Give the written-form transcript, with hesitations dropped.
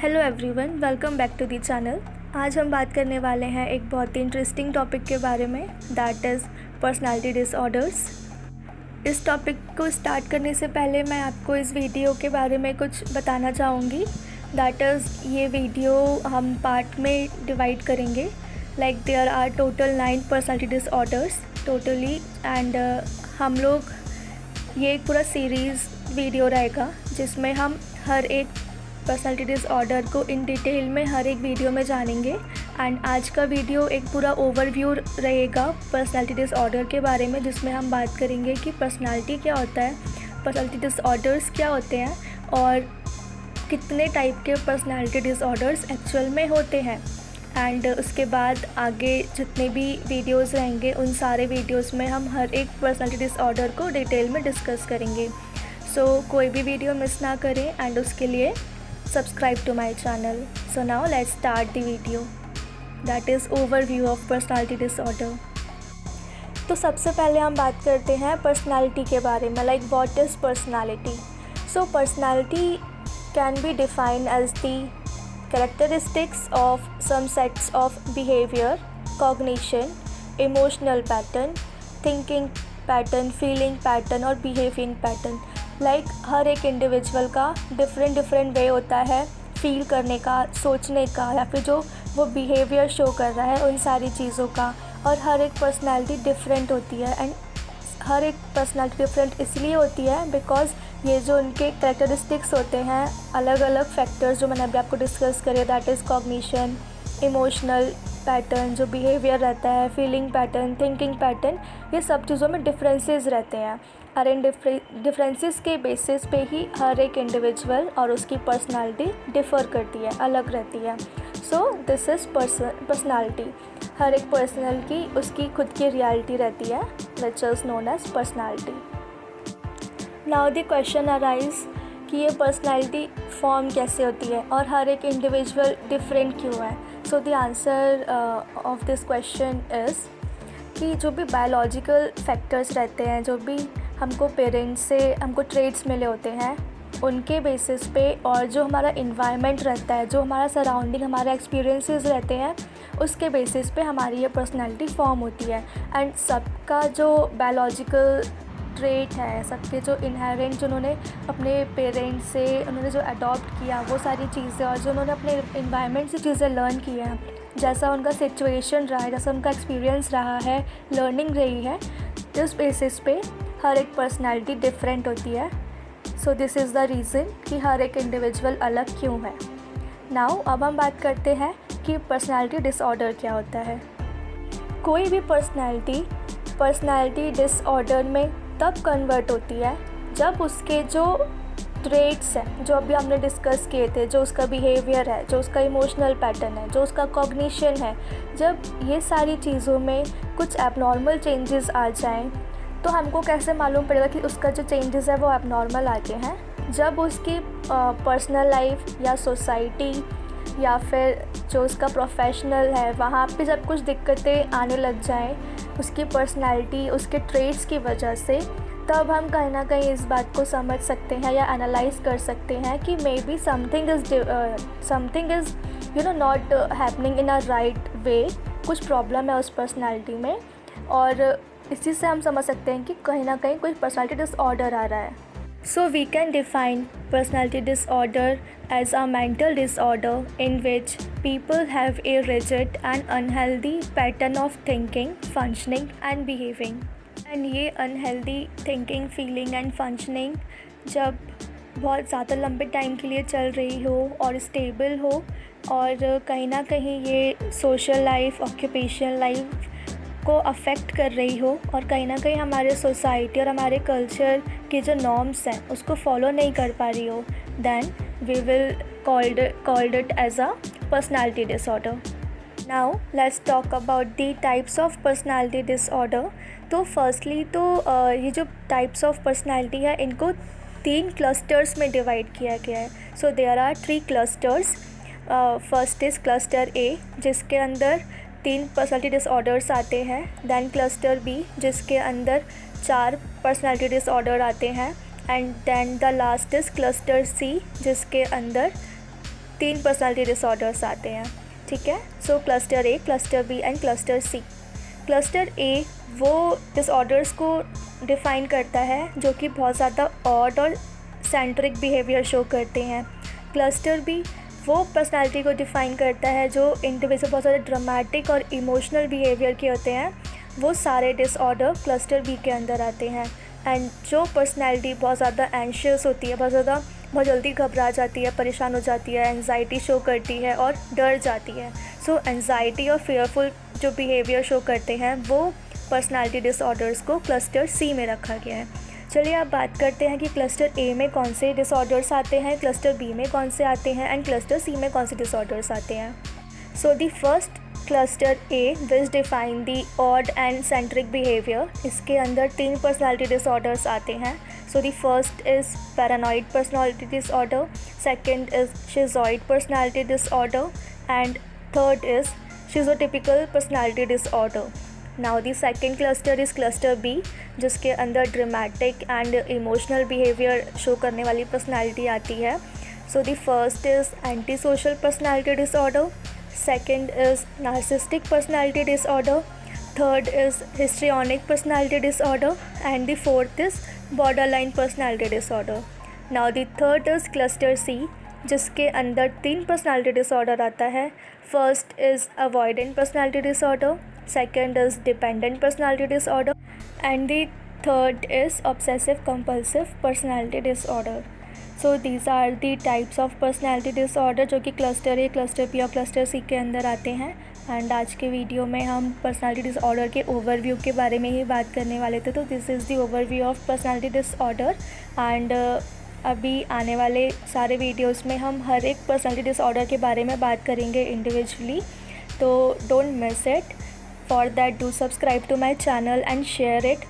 Hello everyone, welcome back to the channel. आज हम बात करने वाले हैं एक बहुत ही इंटरेस्टिंग टॉपिक के बारे में, दैट इज़ पर्सनालिटी डिसऑर्डर्स। इस टॉपिक को स्टार्ट करने से पहले मैं आपको इस वीडियो के बारे में कुछ बताना चाहूँगी। दैट इज़ ये वीडियो हम पार्ट में डिवाइड करेंगे। Like there are total 9 personality disorders totally, and हम लोग ये एक पूरा सीरीज़ वीडियो रहेगा जिसमें हम हर एक पर्सनालिटी डिसऑर्डर को इन डिटेल में हर एक वीडियो में जानेंगे। एंड आज का वीडियो एक पूरा ओवरव्यू रहेगा पर्सनालिटी डिसऑर्डर के बारे में, जिसमें हम बात करेंगे कि पर्सनालिटी क्या होता है, पर्सनालिटी डिसऑर्डर्स क्या होते हैं और कितने टाइप के पर्सनालिटी डिसऑर्डर्स एक्चुअल में होते हैं। एंड उसके बाद आगे जितने भी वीडियोस रहेंगे उन सारे वीडियोस में हम हर एक पर्सनालिटी डिसऑर्डर को डिटेल में डिस्कस करेंगे। सो कोई भी वीडियो मिस ना करें एंड उसके लिए subscribe to my channel. So now let's start the video, that is overview of personality disorder. तो सबसे पहले हम बात करते हैं पर्सनालिटी के बारे में, like what is personality. So personality can be defined as the characteristics of some sets of behavior, cognition, emotional pattern, thinking pattern, feeling pattern और behaving pattern। लाइक हर एक इंडिविजुअल का डिफरेंट वे होता है feel करने का, सोचने का, या फिर जो वो बिहेवियर शो कर रहा है उन सारी चीज़ों का। और हर एक पर्सनालिटी डिफरेंट होती है, एंड हर एक पर्सनालिटी डिफरेंट इसलिए होती है बिकॉज ये जो उनके कैरेक्टरिस्टिक्स होते हैं, अलग अलग फैक्टर्स जो मैंने अभी आपको डिस्कस करे, that is cognition, emotional pattern, जो बिहेवियर रहता है, फीलिंग पैटर्न, थिंकिंग पैटर्न, ये सब चीज़ों में डिफरेंसेस रहते हैं। और इन डिफरेंसेस के बेसिस पे ही हर एक इंडिविजुअल और उसकी पर्सनालिटी डिफ़र करती है, अलग रहती है। So this is personality. हर एक पर्सनल की उसकी खुद की रियलिटी रहती है, which is known as personality. Now the question arise कि ये पर्सनालिटी फॉर्म कैसे होती है और हर एक इंडिविजुअल डिफरेंट क्यों है। So the answer of this question is कि जो भी बायोलॉजिकल फैक्टर्स रहते हैं, जो भी हमको पेरेंट्स से हमको ट्रेड्स मिले होते हैं, उनके बेसिस पे, और जो हमारा इन्वायरमेंट रहता है, जो हमारा सराउंडिंग, हमारे एक्सपीरियंसेस रहते हैं, उसके बेसिस पे हमारी ये पर्सनालिटी फॉर्म होती है। एंड सबका जो बायोलॉजिकल ट्रेट है, सबके जो इनहेरेंट, जो उन्होंने अपने पेरेंट्स से उन्होंने जो अडॉप्ट किया वो सारी चीज़ें, और जो उन्होंने अपने इन्वायरमेंट से चीज़ें लर्न की हैं, जैसा उनका सिचुएशन रहा है, जैसा उनका एक्सपीरियंस रहा है, लर्निंग रही है, इस बेसिस पे हर एक पर्सनालिटी डिफरेंट होती है। So this is the reason कि हर एक इंडिविजुअल अलग क्यों है। नाउ अब हम बात करते हैं कि पर्सनालिटी डिसऑर्डर क्या होता है। कोई भी पर्सनालिटी डिसऑर्डर में तब कन्वर्ट होती है जब उसके जो ट्रेट्स हैं, जो अभी हमने डिस्कस किए थे, जो उसका बिहेवियर है, जो उसका इमोशनल पैटर्न है, जो उसका कॉग्निशन है, जब ये सारी चीज़ों में कुछ एबनॉर्मल चेंजेस आ जाएं, तो हमको कैसे मालूम पड़ेगा कि उसका जो चेंजेस है वो एबनॉर्मल आ गए हैं? जब उसकी पर्सनल लाइफ या सोसाइटी या फिर जो उसका प्रोफेशनल है, वहाँ पे जब कुछ दिक्कतें आने लग जाएं उसकी पर्सनालिटी, उसके ट्रेट्स की वजह से, तब हम कहीं ना कहीं इस बात को समझ सकते हैं या एनालाइज कर सकते हैं कि may be something is not happening in a right way. कुछ प्रॉब्लम है उस पर्सनालिटी में, और इसी से हम समझ सकते हैं कि कहीं ना कहीं कोई पर्सनालिटी डिसऑर्डर आ रहा है। So we can define personality disorder as a mental disorder in which people have a rigid and unhealthy pattern of thinking, functioning and behaving। And ये unhealthy thinking, feeling and functioning जब बहुत ज़्यादा लंबे time के लिए चल रही हो और स्टेबल हो, और कहीं ना कहीं ये सोशल लाइफ, ऑक्यूपेशनल लाइफ को अफेक्ट कर रही हो, और कहीं ना कहीं हमारे सोसाइटी और हमारे कल्चर के जो नॉर्म्स हैं उसको फॉलो नहीं कर पा रही हो, then we will called it as a personality disorder. Now let's talk about the types of personality disorder. तो फर्स्टली तो ये जो टाइप्स ऑफ पर्सनालिटी है इनको 3 क्लस्टर्स में डिवाइड किया गया है। So there are 3 clusters. First is cluster A, जिसके अंदर 3 पर्सनालिटी डिसऑर्डर्स आते हैं। दैन क्लस्टर बी, जिसके अंदर 4 पर्सनालिटी डिसऑर्डर आते हैं। And then the last is cluster C, जिसके अंदर 3 पर्सनालिटी डिसऑर्डर्स आते हैं, ठीक है। So cluster A, cluster B and cluster C. Cluster A वो डिसऑर्डर्स को डिफ़ाइन करता है जो कि बहुत ज़्यादा ऑड और सेंट्रिक बिहेवियर शो करते हैं। क्लस्टर बी वो पर्सनालिटी को डिफ़ाइन करता है जो इंडिविजुअल बहुत ज़्यादा ड्रामेटिक और इमोशनल बिहेवियर के होते हैं। वो सारे डिसऑर्डर क्लस्टर बी के अंदर आते हैं। एंड जो पर्सनालिटी बहुत ज़्यादा एंशियस होती है, बहुत जल्दी घबरा जाती है, परेशान हो जाती है, एंजाइटी शो करती है और डर जाती है। सो एंजाइटी और फेयरफुल जो बिहेवियर शो करते हैं वो पर्सनालिटी डिसऑर्डर्स को क्लस्टर सी में रखा गया है। चलिए अब बात करते हैं कि क्लस्टर ए में कौन से डिसऑर्डर्स आते हैं, क्लस्टर बी में कौन से आते हैं एंड क्लस्टर सी में कौन से डिसऑर्डर्स आते हैं। So the first cluster A which define the odd and centric behaviour, इसके अंदर 3 पर्सनालिटी डिसऑर्डर्स आते हैं। So the first is paranoid personality disorder, second is schizoid personality disorder and third is schizotypal personality disorder. Now the second cluster is cluster B, जिसके अंदर dramatic and emotional behaviour show करने वाली personality आती है। So the first is anti social personality disorder, second is narcissistic personality disorder, third is histrionic personality disorder and the fourth is borderline personality disorder. Now the third is cluster C, जिसके अंदर 3 personality disorder आता है। First is avoidant personality disorder, second is dependent personality disorder and the third is obsessive compulsive personality disorder. So these are the types of personality disorder जो कि cluster A, cluster B और cluster C के अंदर आते हैं। And आज के video में हम पर्सनैलिटी डिसऑर्डर के ओवरव्यू के बारे में ही बात करने वाले थे। तो this is the overview of personality disorder and अभी आने वाले सारे वीडियोस में हम हर एक पर्सनैलिटी डिसऑर्डर के बारे में बात करेंगे इंडिविजुअली, तो don't miss it. For that do subscribe to my channel and share it.